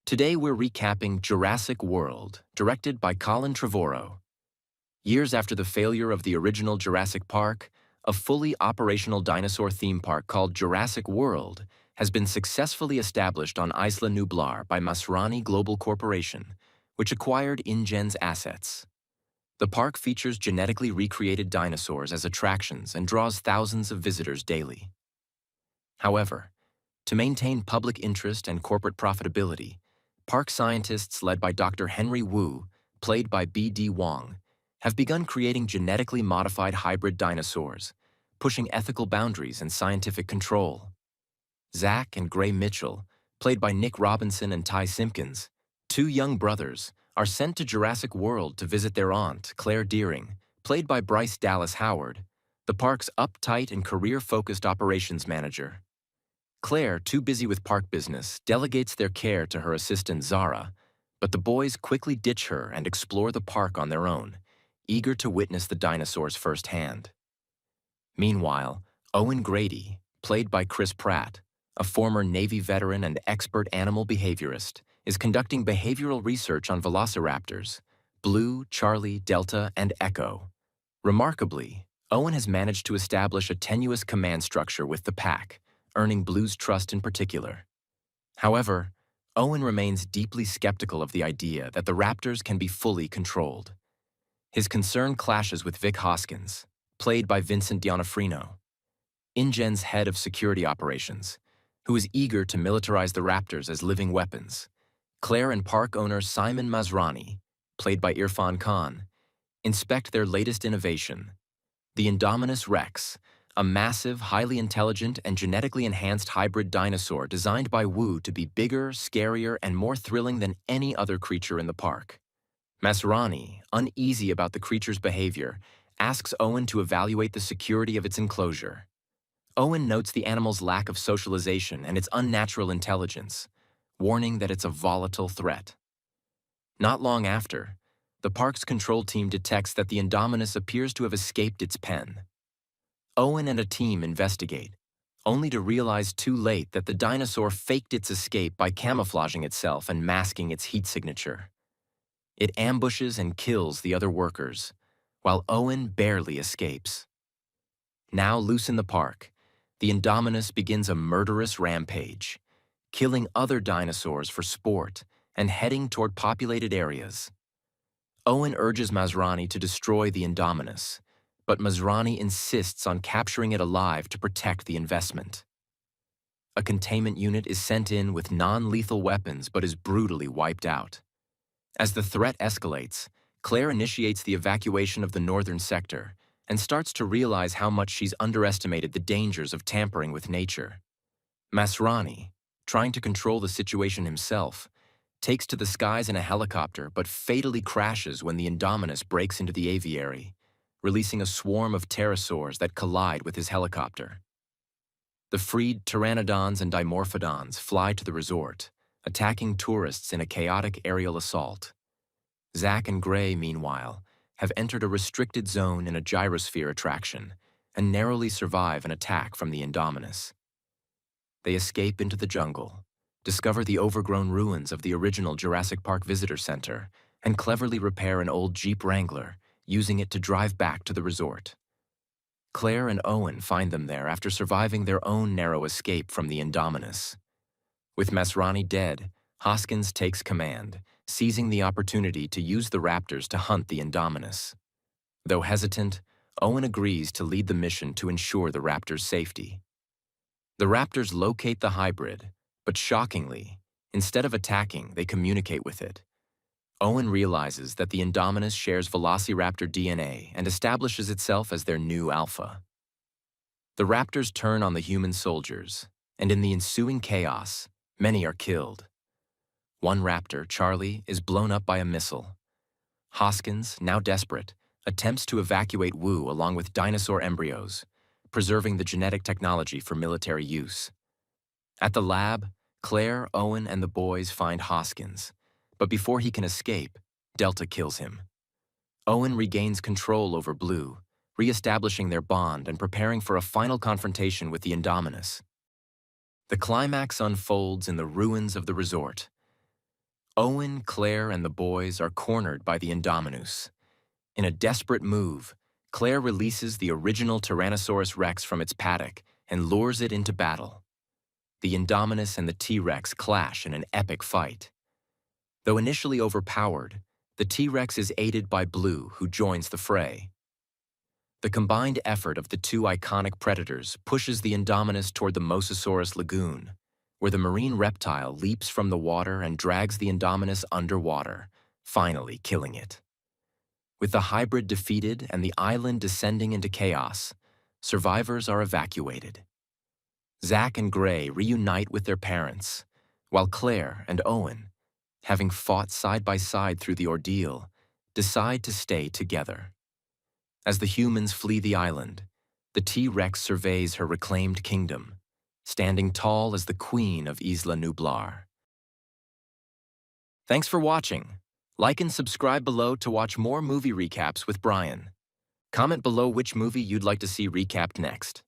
Today we're recapping Jurassic World, directed by Colin Trevorrow. Years after the failure of the original Jurassic Park, a fully operational dinosaur theme park called Jurassic World has been successfully established on Isla Nublar by Masrani Global Corporation, which acquired InGen's assets. The park features genetically recreated dinosaurs as attractions and draws thousands of visitors daily. However, to maintain public interest and corporate profitability, park scientists led by Dr. Henry Wu, played by B.D. Wong, have begun creating genetically modified hybrid dinosaurs, pushing ethical boundaries and scientific control. Zach and Gray Mitchell, played by Nick Robinson and Ty Simpkins, two young brothers, are sent to Jurassic World to visit their aunt, Claire Deering, played by Bryce Dallas Howard, the park's uptight and career-focused operations manager. Claire, too busy with park business, delegates their care to her assistant Zara, but the boys quickly ditch her and explore the park on their own, eager to witness the dinosaurs firsthand. Meanwhile, Owen Grady, played by Chris Pratt, a former Navy veteran and expert animal behaviorist, is conducting behavioral research on velociraptors, Blue, Charlie, Delta, and Echo. Remarkably, Owen has managed to establish a tenuous command structure with the pack, earning Blue's trust in particular. However, Owen remains deeply skeptical of the idea that the raptors can be fully controlled. His concern clashes with Vic Hoskins, played by Vincent D'Onofrino, InGen's head of security operations, who is eager to militarize the raptors as living weapons. Claire and park owner Simon Masrani, played by Irfan Khan, inspect their latest innovation, the Indominus Rex, a massive, highly intelligent, and genetically enhanced hybrid dinosaur designed by Wu to be bigger, scarier, and more thrilling than any other creature in the park. Masrani, uneasy about the creature's behavior, asks Owen to evaluate the security of its enclosure. Owen notes the animal's lack of socialization and its unnatural intelligence, warning that it's a volatile threat. Not long after, the park's control team detects that the Indominus appears to have escaped its pen. Owen and a team investigate, only to realize too late that the dinosaur faked its escape by camouflaging itself and masking its heat signature. It ambushes and kills the other workers, while Owen barely escapes. Now loose in the park, the Indominus begins a murderous rampage, killing other dinosaurs for sport and heading toward populated areas. Owen urges Masrani to destroy the Indominus, but Masrani insists on capturing it alive to protect the investment. A containment unit is sent in with non-lethal weapons but is brutally wiped out. As the threat escalates, Claire initiates the evacuation of the northern sector and starts to realize how much she's underestimated the dangers of tampering with nature. Masrani, trying to control the situation himself, takes to the skies in a helicopter but fatally crashes when the Indominus breaks into the aviary, releasing a swarm of pterosaurs that collide with his helicopter. The freed pteranodons and dimorphodons fly to the resort, attacking tourists in a chaotic aerial assault. Zach and Gray, meanwhile, have entered a restricted zone in a gyrosphere attraction and narrowly survive an attack from the Indominus. They escape into the jungle, discover the overgrown ruins of the original Jurassic Park Visitor Center, and cleverly repair an old Jeep Wrangler, using it to drive back to the resort. Claire and Owen find them there after surviving their own narrow escape from the Indominus. With Masrani dead, Hoskins takes command, seizing the opportunity to use the raptors to hunt the Indominus. Though hesitant, Owen agrees to lead the mission to ensure the raptors' safety. The raptors locate the hybrid, but shockingly, instead of attacking, they communicate with it. Owen realizes that the Indominus shares velociraptor DNA and establishes itself as their new alpha. The raptors turn on the human soldiers, and in the ensuing chaos, many are killed. One raptor, Charlie, is blown up by a missile. Hoskins, now desperate, attempts to evacuate Wu along with dinosaur embryos, preserving the genetic technology for military use. At the lab, Claire, Owen, and the boys find Hoskins, but before he can escape, Delta kills him. Owen regains control over Blue, re-establishing their bond and preparing for a final confrontation with the Indominus. The climax unfolds in the ruins of the resort. Owen, Claire, and the boys are cornered by the Indominus. In a desperate move, Claire releases the original Tyrannosaurus Rex from its paddock and lures it into battle. The Indominus and the T-Rex clash in an epic fight. Though initially overpowered, the T-Rex is aided by Blue, who joins the fray. The combined effort of the two iconic predators pushes the Indominus toward the Mosasaurus lagoon, where the marine reptile leaps from the water and drags the Indominus underwater, finally killing it. With the hybrid defeated and the island descending into chaos, survivors are evacuated. Zach and Gray reunite with their parents, while Claire and Owen, having fought side by side through the ordeal, decide to stay together. As the humans flee the island, the T-Rex surveys her reclaimed kingdom, standing tall as the queen of Isla Nublar. Thanks for watching. Like and subscribe below to watch more movie recaps with Brian. Comment below which movie you'd like to see recapped next.